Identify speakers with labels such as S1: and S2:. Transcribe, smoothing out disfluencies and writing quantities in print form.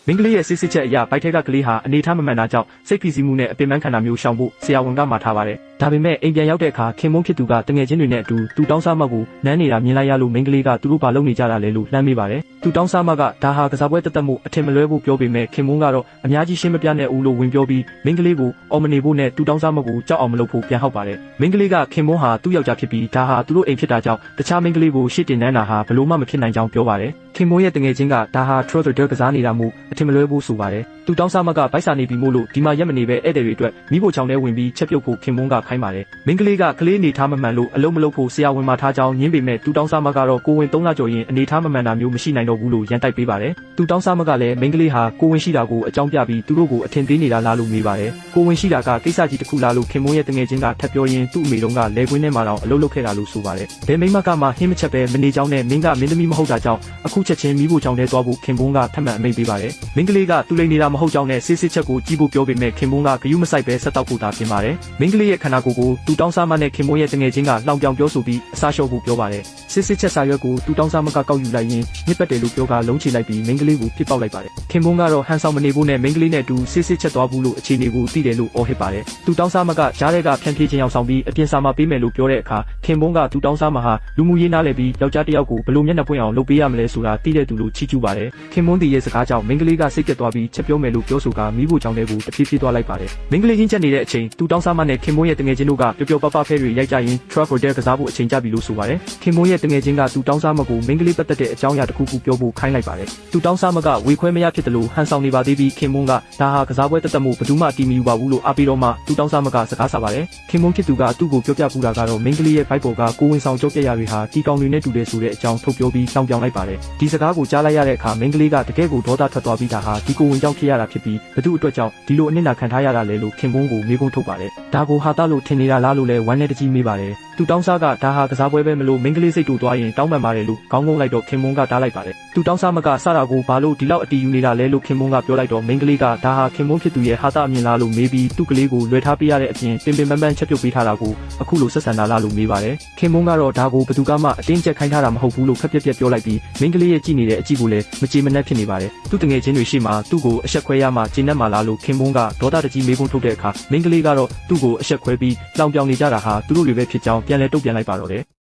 S1: မင်းကလေးရဲ့စစ်စစ်ချက်အရာဘိုက်ထက်ကကလေးဟာအနေထားမမှန်တာကြောင့်စိတ်ဖိစီးမှုနဲ့အပင်ပန်းခံတာမျိုးရှောင်ဖို့ဆရာဝန်ကမှာထားပါတယ်။ဒါပေမဲ့အိမ်ပြန်ရောက်တဲ့အခါခင်မုန်းဖြစ်သူကတငယ်ချင်းတွေနဲ့အတူသူတောင်းစားမကိုနမ်းနေတာမြင်လိုက်ရလို့မင်းကလေးကသူတို့ဘာလုပ်နေကြတာလဲလို့လှမ်းမိပါတယ်။သူတောင်းစားမကဒါဟာကစားပွဲတက်တက်မှုအထင်မလွဲဖို့ပြောပေမဲ့ခင်မုန်းကတော့အများကြီးရှင်းမပြနဲ့ဦးလို့ဝင်ပြောပြီးမင်းကလေးကိုအော်မနေဖို့နဲ့သူတောင်းစားမကိုကြောက်အောင်မလုပ်ဖို့ပြန်ဟောက်ပါတယ်။မင်းကလေးကခင်မုန်းဟာသူ့ယောက်ျားဖြစ်ပြီးဒါဟာသူတို့အိမ်ဖြစ်တာကြောင့်တခြားမင်းကလေးကိုရှေ့တင်နမ်းတာဟာဘလို့မှမဖြစ်နိုင်ကြောင်းပြောပါတယ်။ခင်မုန်းရဲ့တငယ်ချင်းကဒါဟာ Trotter ကစားနေတာမို့အထင်မလွဲဖို့ဆိုပါတယ်။သူတောင်းစားမကဗိုက်စာနေပြီးမို့လို့ဒီမှာရက်မနေပဲဧည့်သည်တွေအတွက်မိဖို့ချောင်းထဲဝင်ပြီးချက်ပြုတ်ဖို့ခင်မုန်းကခိုင်းပါတယ်။မင်းကလေးကကလေးအနေထားမမှန်လို့အလုံးမလုံးဖို့ဆရာဝန်မှာထားကြောင်းညင်းပေမဲ့သူတောင်းစားမကတော့ကိုဝင်3လကျော်ရင်အနေထားမမှန်တာမျိုးမရှိနိုင်တော့ဘူးလို့ရန်တိုက်ပေးပါတယ်။သူတောင်းစားမကလည်းမင်းကလေးဟာကိုဝင်ရှိတာကိုအကြောင်းပြပြီးသူတို့ကိုအထင်သေးနေတာလားလို့မေးပါတယ်။ကိုဝင်ရှိတာကကိစ္စကြီးတစ်ခုလားလို့ခင်မုန်းရဲ့တငယ်ချင်းကထပ်ပြောရင်းသူ့အမေတို့ကလဲကွင်းထဲမှာတော့အလုပ်လုပ်ခဲ့တာလို့ဆိုပါတယ်။ဘယ်မိမကမှဟင်းမချက်ပဲမနေကြောင်းနဲ့မင်းကမင်းသမီးမဟုတ်တာကြောင့်အခုချက်ချင်းမိဖို့ချောင်းထဲသွားဖို့ခင်မုန်းကထပ်မံအမိန့်ပေးပါတယ်။မင်းကလေးကသူလိမ်နေတာမဟုတ်ကြောင်းနဲ့စစ်စစ်ချက်ကိုကြည့်ဖို့ပြောပေမဲ့ခင်မုန်းကဂယုမဆိုင်ပဲဆက်တောက်ဖို့သာပြင်ပါတယ်။မင်းကလေးရဲ့ခန္ဓာကိုယ်ကိုသူတောင်းစားမနဲ့ခင်မုန်းရဲ့တငယ်ချင်းကလောင်ပြောင်ပြောဆိုပြီးအစားလျှော့ဖို့ပြောပါတယ်။စစ်စစ်ချက်စာရွက်ကိုသူတောင်းစားမကကောက်ယူလိုက်ရင်ညစ်ပတ်တယ်လို့ပြောကလုံးချလိုက်ပြီးမင်းကလေးကိုပြစ်ပေါက်လိုက်ပါတယ်။ခင်မုန်းကတော့ဟန်ဆောင်မနေဖို့နဲ့မင်းကလေးနဲ့အတူစစ်စစ်ချက်သွားဘူးလို့အခြေအနေကိုသိတယ်လို့အော်ဟစ်ပါတယ်။သူတောင်းစားမကကြားတဲ့ကဖြန့်ဖြေးခြင်းအောင်ဆောင်ပြီးအပြင်စာမှာပေးမယ်လို့ပြောတဲ့အခါခင်မုန်းကသူတောင်းစားမဟာလူမှုရေးနားလည်ပြီးယောက်ျားတစ်ယောက်ကိုဘယ်လိုမျက်နှာပွင့်အောင်လုပ်ပေးရမလဲဆိုတာသိတဲ့သူလို့ချီးကျူးပါတယ်။ခင်မုန်းဒီရဲ့စကားကြောင့်မင်းကလေးကစိတ်ပြတ်သွားပြီးချက်ပြောမယ်လို့ပြောဆိုကမိဖို့ချောင်းတဲ့ကိုတဖြည်းဖြည်းသွားလိုက်ပါတယ်။မင်းကလေးရင်းချက်နေတဲ့အချိန်သူတောင်းစားမနဲ့ခင်မုန်းရဲ့တငယ်ချင်းတို့ကပျော်ပပဖဲတွေရိုက်ကြရင် Trotter ကစားဖို့အချိန်ကြပြီလို့ဆိုပါတယ်။ခင်မုန်းရဲ့တငယ်ချင်းကသူတောင်းစားမကိုမင်းကလေးပတ်သက်တဲ့အကြောင်းအရာတစ်ခုခုပြောဖို့ခိုင်းလိုက်ပါတယ်။သူတောင်းစားမကဝေခွဲမရဖြစ်တယ်လို့ဟန်ဆောင်နေပါသေးပြီးခင်မုန်းကဒါဟာကစားပွဲတက်တက်မှုဘယ်သူမှအတီးမယူပါဘူးလို့အားပေးတော့မှသူတောင်းစားမကစကားဆပါတယ်။ခင်မုန်းဖြစ်သူကသူ့ကိုပြောပြပူတာကတော့မင်းကလေးရဲ့ဘိုက်ပေါ်ကကိုဝင်ဆောင်ကြောက်ပြရတွေဟာတီကောင်တွေနဲ့တူတယ်ဆိုတဲ့အကြောင်းထုတ်ပြောပြီးတောင်းပြောင်းလိုက်ပါတယ်။ဒီစကားကိုကြားလိုက်ရတဲ့အခါမင်းကလေးကတကယ်ကိုဒေါသထွက်သွားပြီးဒါဟာဒီကိုဝင်ကြောက်ဖြစ်ရတာဖြစ်ပြီးဘသူအတွက်ကြောင့်ဒီလိုအနစ်နာခံထားရတာလဲလို့ခင်မုန်းကိုမေးခွန်းထုတ်ပါတယ်။ဒါကိုဟာတာလို့ထင်နေတာလားလို့လဲဝမ်းနဲ့တကြီးမေးပါတယ်။သူတောင်းစားကဒါဟာကစားပွဲပဲမလို့မင်းကလေးစိတ်တူသွားရင်တောင်းပန်ပါတယ်လို့ခေါင်းငုံလိုက်တော့ခင်မုန်းကတားလိုက်ပါတယ်။သူတောင်းစားမကစတာကိုဘာလို့ဒီလောက်အတီးယူနေတာလဲလို့ခင်မုန်းကပြောလိုက်တော့မင်းကလေးကဒါဟာခင်မုန်းဖြစ်သူရဲ့ဟာတာအမြင်လားလို့မေးပြီးသူ့ကလေးကိုလွှဲထားပေးရတဲ့အပြင်ပင်ပင်ပန်းပန်းချက်ပြုတ်ပေးထားတာကိုအခုလိုဆက်ဆံတာလားလို့မေးပါတယ်။ခင်မုန်းကတော့ဒါကိုဘသူကမှအတင်းကျပ်ခိုင်းထားတာမဟုတ်ဘူးလို့ခက်ပြက်ပြက်ပြောလိုက်ပြီးမင်းကလေးရဲ့ကြည့်နေတဲ့အကြည့်ကိုလည်းမကြေမနက်ဖြစ်နေပါတယ်။သူ့တငယ်ချင်းတွေရှေ့မှာသူ့ကိုအဆက်ခွဲရမှကျဉ်တ်မှလားလို့ခင်မုန်းကဒေါသတကြီးမေးခွန်းထုတ်တဲ့အခါမင်းကလေးကတော့သူ့ကိုအဆက်ခွဲပြီးလောင်ပြောင်နေကြတာဟာသူတို့တွေပဲဖြစ်ကြောင်းပြန်လဲတုံ့ပြန်လိုက်ပါတော့တယ်။